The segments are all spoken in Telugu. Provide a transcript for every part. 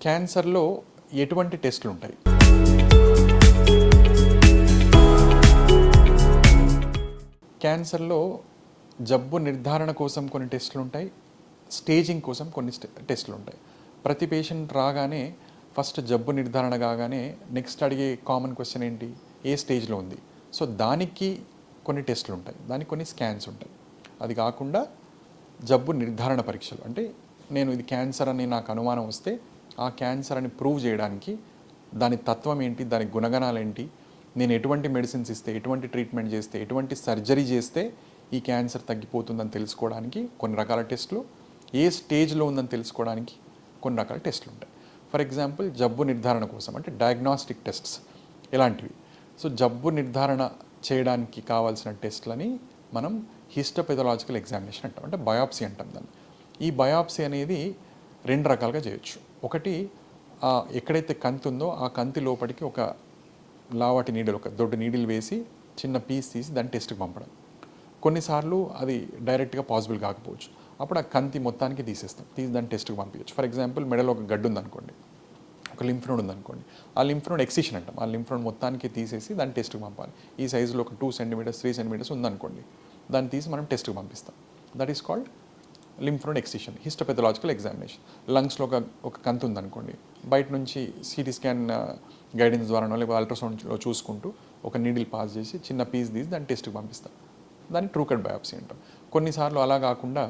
క్యాన్సర్లో ఎటువంటి టెస్టులు ఉంటాయి? క్యాన్సర్లో జబ్బు నిర్ధారణ కోసం కొన్ని టెస్టులు ఉంటాయి, స్టేజింగ్ కోసం కొన్ని టెస్టులు ఉంటాయి. ప్రతి పేషెంట్ రాగానే ఫస్ట్ జబ్బు నిర్ధారణ కాగానే నెక్స్ట్ అడిగే కామన్ క్వశ్చన్ ఏంటి, ఏ స్టేజ్లో ఉంది? సో దానికి కొన్ని టెస్టులు ఉంటాయి, దానికి కొన్ని స్కాన్స్ ఉంటాయి. అది కాకుండా జబ్బు నిర్ధారణ పరీక్షలు అంటే నేను ఇది క్యాన్సర్ అని నాకు అనుమానం వస్తే ఆ క్యాన్సర్ అని ప్రూవ్ చేయడానికి దాని తత్వం ఏంటి, దాని గుణగణాలు ఏంటి, నేను ఎటువంటి మెడిసిన్స్ ఇస్తే, ఎటువంటి ట్రీట్మెంట్ చేస్తే, ఎటువంటి సర్జరీ చేస్తే ఈ క్యాన్సర్ తగ్గిపోతుందని తెలుసుకోవడానికి కొన్ని రకాల టెస్టులు, ఏ స్టేజ్లో ఉందని తెలుసుకోవడానికి కొన్ని రకాల టెస్టులు ఉంటాయి. ఫర్ ఎగ్జాంపుల్ జబ్బు నిర్ధారణ కోసం అంటే డయాగ్నాస్టిక్ టెస్ట్స్ ఎలాంటివి. సో జబ్బు నిర్ధారణ చేయడానికి కావాల్సిన టెస్ట్లని మనం హిస్టోపెథలాజికల్ ఎగ్జామినేషన్ అంటాం, అంటే బయాప్సీ అంటాం దాన్ని. ఈ బయాప్సీ అనేది రెండు రకాలుగా చేయొచ్చు. ఒకటి ఎక్కడైతే కంతి ఉందో ఆ కంతి లోపలికి ఒక లావాటి నీడలు, ఒక దొడ్డు నీడిల్ వేసి చిన్న పీస్ తీసి దాన్ని టెస్ట్కి పంపడం. కొన్నిసార్లు అది డైరెక్ట్గా పాసిబుల్ కాకపోవచ్చు, అప్పుడు ఆ కంతి మొత్తానికి తీసేస్తాం, తీసి దాన్ని టెస్ట్కి పంపించవచ్చు. ఫర్ ఎగ్జాంపుల్ మెడలో ఒక గడ్డు ఉందనుకోండి, ఒక లింఫ్ నోడ్ ఉందనుకోండి, ఆ లింఫ్ నోడ్ ఎక్సిషన్ అంటాం, ఆ లింఫ్ నోడ్ మొత్తానికి తీసేసి దాన్ని టెస్ట్కి పంపాలి. ఈ సైజులో ఒక 2 సెంటీమీటర్స్ 3 సెంటీమీటర్స్ ఉందనుకోండి, దాన్ని తీసి మనం టెస్ట్కి పంపిస్తాం. That is called lymph node excision, histopathological examination. లంగ్స్లో ఒక కంతి ఉందనుకోండి, బయట నుంచి సిటీ స్కాన్ గైడెన్స్ ద్వారానో లేకపోతే అల్ట్రాసౌండ్లో చూసుకుంటూ ఒక నీడిల్ పాస్ చేసి చిన్న పీస్ తీసి దాన్ని టెస్ట్కి పంపిస్తాం. దాన్ని ట్రూ కట్ బయాప్సీ అంటాం. కొన్నిసార్లు అలా కాకుండా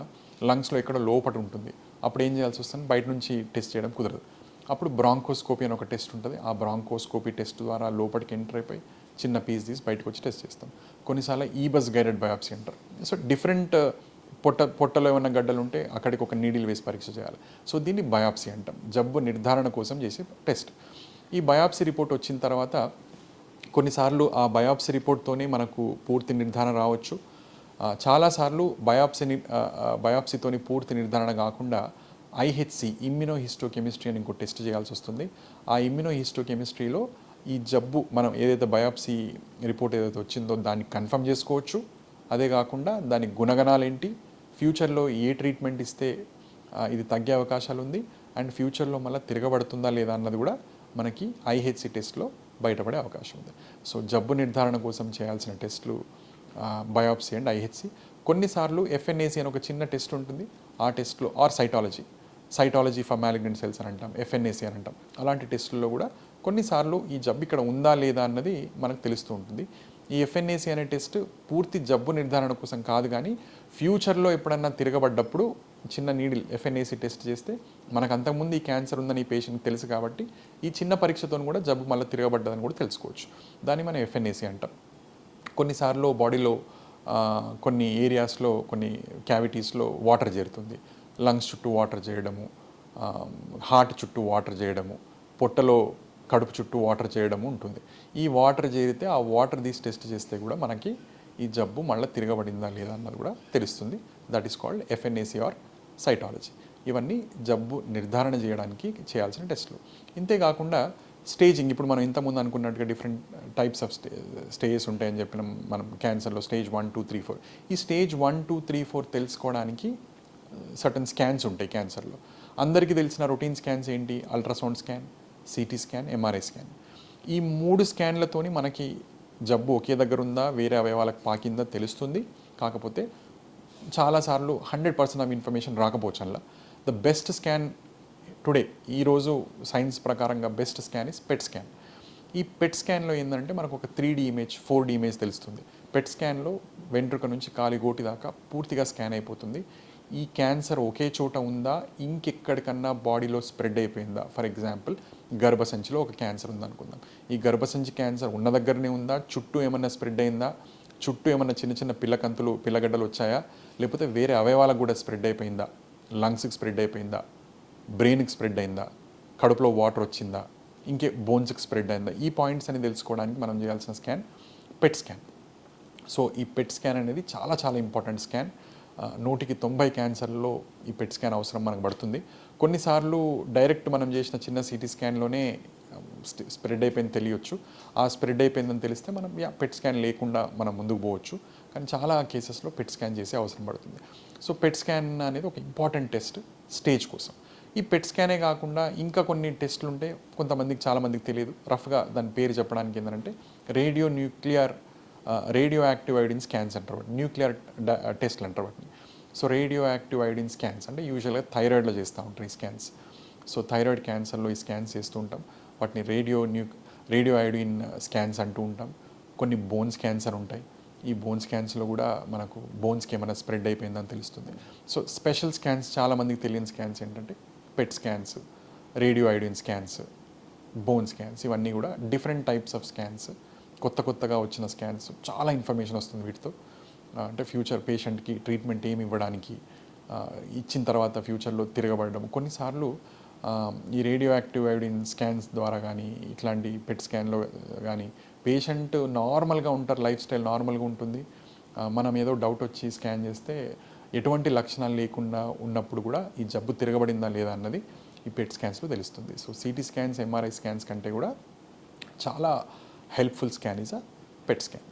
లంగ్స్లో ఎక్కడో లోపట ఉంటుంది, అప్పుడు ఏం చేయాల్సి వస్తుంది, బయట నుంచి టెస్ట్ చేయడం కుదరదు. అప్పుడు బ్రాంకోస్కోపీ అని ఒక టెస్ట్ ఉంటుంది, ఆ బ్రాంకోస్కోపీ టెస్ట్ ద్వారా లోపలికి ఎంటర్ అయిపోయి చిన్న పీస్ తీసి బయటకు వచ్చి టెస్ట్ చేస్తాం. కొన్నిసార్లు ఈబస్ గైడెడ్ బయాప్సీ అంటారు. సో డిఫరెంట్ పొట్టలో ఏమన్నా గడ్డలు ఉంటే అక్కడికి ఒక నీడిల్ వేసి పరీక్ష చేయాలి. సో దీన్ని బయాప్సీ అంటాం, జబ్బు నిర్ధారణ కోసం చేసే టెస్ట్. ఈ బయాప్సీ రిపోర్ట్ వచ్చిన తర్వాత కొన్నిసార్లు ఆ బయాప్సీ రిపోర్ట్తోనే మనకు పూర్తి నిర్ధారణ రావచ్చు. చాలాసార్లు బయాప్సీతోని పూర్తి నిర్ధారణ కాకుండా ఐహెచ్సి, ఇమ్యునోహిస్టోకెమిస్ట్రీ అని ఇంకో టెస్ట్ చేయాల్సి వస్తుంది. ఆ ఇమ్యునోహిస్టోకెమిస్ట్రీలో ఈ జబ్బు మనం ఏదైతే బయాప్సీ రిపోర్ట్ ఏదైతే వచ్చిందో దాన్ని కన్ఫర్మ్ చేసుకోవచ్చు. అదే కాకుండా దాని గుణగణాలు ఏంటి, ఫ్యూచర్లో ఏ ట్రీట్మెంట్ ఇస్తే ఇది తగ్గే అవకాశాలు ఉంది, అండ్ ఫ్యూచర్లో మళ్ళీ తిరగబడుతుందా లేదా అన్నది కూడా మనకి ఐహెచ్సి టెస్ట్లో బయటపడే అవకాశం ఉంది. సో జబ్బు నిర్ధారణ కోసం చేయాల్సిన టెస్టులు బయాప్సీ అండ్ ఐహెచ్సి. కొన్నిసార్లు ఎఫ్ఎన్ఏసి అని ఒక చిన్న టెస్ట్ ఉంటుంది, ఆ టెస్ట్లో or cytology for malignant cells అని అంటాం, ఎఫ్ఎన్ఏసి అని అంటాం. అలాంటి టెస్టుల్లో కూడా కొన్నిసార్లు ఈ జబ్బు ఇక్కడ ఉందా లేదా అన్నది మనకు తెలుస్తూ ఉంటుంది. ఈ ఎఫ్ఎన్ఏసి అనే టెస్ట్ పూర్తి జబ్బు నిర్ధారణ కోసం కాదు, కానీ ఫ్యూచర్లో ఎప్పుడన్నా తిరగబడ్డప్పుడు చిన్న నీడిల్ ఎఫ్ఎన్ఏసి టెస్ట్ చేస్తే మనకు అంతకుముందు ఈ క్యాన్సర్ ఉందని ఈ పేషెంట్కి తెలుసు కాబట్టి ఈ చిన్న పరీక్షతో కూడా జబ్బు మళ్ళీ తిరగబడ్డదని కూడా తెలుసుకోవచ్చు. దాన్ని మనం ఎఫ్ఎన్ఏసి అంటాం. కొన్నిసార్లు బాడీలో కొన్ని ఏరియాస్లో, కొన్ని క్యావిటీస్లో వాటర్ చేరుతుంది, లంగ్స్ చుట్టూ వాటర్ చేయడము, హార్ట్ చుట్టూ వాటర్ చేయడము, పొట్టలో కడుపు చుట్టూ వాటర్ చేయడము ఉంటుంది. ఈ వాటర్ చేరితే ఆ వాటర్ తీసి టెస్ట్ చేస్తే కూడా మనకి ఈ జబ్బు మళ్ళీ తిరగబడిందా లేదా అన్నది కూడా తెలుస్తుంది. That is called FNAC or cytology. ఇవన్నీ జబ్బు నిర్ధారణ చేయడానికి చేయాల్సిన టెస్టులు. ఇంతేకాకుండా స్టేజింగ్, ఇప్పుడు మనం ఇంతకుముందు అనుకున్నట్టుగా డిఫరెంట్ టైప్స్ ఆఫ్ స్టేజెస్ ఉంటాయని చెప్పిన మనం క్యాన్సర్లో స్టేజ్ 1, 2, 3, 4. ఈ స్టేజ్ 1, 2, 3, 4 తెలుసుకోవడానికి సర్టన్ స్కాన్స్ ఉంటాయి క్యాన్సర్లో. అందరికీ తెలిసిన రొటీన్ స్కాన్స్ ఏంటి, ultrasound scan, CT scan, MRI scan. ఈ 3 స్కాన్లతోని మనకి జబ్బు ఒకే దగ్గర ఉందా, వేరే అవయవాలకు పాకిందా తెలుస్తుంది. కాకపోతే చాలాసార్లు 100% ఆఫ్ ఇన్ఫర్మేషన్ రాకపోవచ్చు. అలా ద బెస్ట్ స్కాన్ టుడే, ఈరోజు సైన్స్ ప్రకారంగా best scan is PET scan. ఈ పెట్ స్కాన్లో ఏంటంటే మనకు ఒక 3D ఇమేజ్, 4D ఇమేజ్ తెలుస్తుంది. పెట్ స్కాన్లో వెంట్రుక నుంచి కాలిగోటి దాకా పూర్తిగా స్కాన్ అయిపోతుంది. ఈ క్యాన్సర్ ఒకే చోట ఉందా, ఇంకెక్కడికన్నా బాడీలో స్ప్రెడ్ అయిపోయిందా. ఫర్ ఎగ్జాంపుల్ గర్భసంచిలో ఒక క్యాన్సర్ ఉందనుకుందాం, ఈ గర్భసంచి క్యాన్సర్ ఉన్న దగ్గరనే ఉందా, చుట్టూ ఏమన్నా స్ప్రెడ్ అయిందా, చుట్టూ ఏమన్నా చిన్న చిన్న పిల్లగడ్డలు వచ్చాయా, లేకపోతే వేరే అవయవాలకు కూడా స్ప్రెడ్ అయిపోయిందా, లంగ్స్కి స్ప్రెడ్ అయిపోయిందా, బ్రెయిన్కి స్ప్రెడ్ అయిందా, కడుపులో వాటర్ వచ్చిందా, ఇంకే బోన్స్కి స్ప్రెడ్ అయిందా. ఈ పాయింట్స్ అని తెలుసుకోవడానికి మనం చేయాల్సిన స్కాన్ పెట్ స్కాన్. సో ఈ పెట్ స్కాన్ అనేది చాలా చాలా ఇంపార్టెంట్ స్కాన్. 190 క్యాన్సర్లో ఈ పెట్ స్కాన్ అవసరం మనకు పడుతుంది. కొన్నిసార్లు డైరెక్ట్ మనం చేసిన చిన్న సిటీ స్కాన్లోనే స్ప్రెడ్ అయిపోయింది తెలియచ్చు. ఆ స్ప్రెడ్ అయిపోయిందని తెలిస్తే మనం పెట్ స్కాన్ లేకుండా మనం ముందుకు పోవచ్చు. కానీ చాలా కేసెస్లో పెట్ స్కాన్ చేసే అవసరం పడుతుంది. సో పెట్ స్కాన్ అనేది ఒక ఇంపార్టెంట్ టెస్ట్ స్టేజ్ కోసం. ఈ పెట్ స్కానే కాకుండా ఇంకా కొన్ని టెస్టులు ఉంటాయి, కొంతమందికి చాలామందికి తెలియదు. రఫ్గా దాని పేరు చెప్పడానికి ఏంటంటే రేడియో యాక్టివ్ ఐడిన్ స్కాన్స్ అంటారు, న్యూక్లియర్ టెస్ట్లు అంటారు వాటిని. So radioactive iodine scans అంటే యూజువల్గా థైరాయిడ్లో చేస్తూ ఉంటారు ఈ స్కాన్స్. సో థైరాయిడ్ క్యాన్సర్లో ఈ స్కాన్స్ చేస్తూ ఉంటాం. వాటిని రేడియో ఐడిన్ స్కాన్స్ అంటూ ఉంటాం. కొన్ని బోన్స్ క్యాన్సర్ ఉంటాయి. ఈ బోన్స్ స్కాన్స్లో కూడా మనకు బోన్స్కి ఏమైనా స్ప్రెడ్ అయిపోయిందని తెలుస్తుంది. సో స్పెషల్ స్కాన్స్, చాలామందికి తెలియని స్కాన్స్ ఏంటంటే PET scans, radio iodine scans, bone scans, ఇవన్నీ కూడా డిఫరెంట్ టైప్స్ ఆఫ్ స్కాన్స్, కొత్తగా వచ్చిన స్కాన్స్. చాలా ఇన్ఫర్మేషన్ వస్తుంది వీటితో. అంటే ఫ్యూచర్ పేషెంట్కి ట్రీట్మెంట్ ఏమి ఇవ్వడానికి, ఇచ్చిన తర్వాత ఫ్యూచర్లో తిరగబడడం. కొన్నిసార్లు ఈ రేడియో యాక్టివ్ ఐడిన్ స్కాన్స్ ద్వారా కానీ, ఇట్లాంటి పెట్ స్కాన్లో కానీ పేషెంట్ నార్మల్గా ఉంటారు, లైఫ్ స్టైల్ నార్మల్గా ఉంటుంది. మనం ఏదో డౌట్ వచ్చి స్కాన్ చేస్తే ఎటువంటి లక్షణాలు లేకుండా ఉన్నప్పుడు కూడా ఈ జబ్బు తిరగబడిందా లేదా అన్నది ఈ పెట్ స్కాన్స్లో తెలుస్తుంది. So CT scans, MRI scans కంటే కూడా చాలా helpful scan is a PET scan.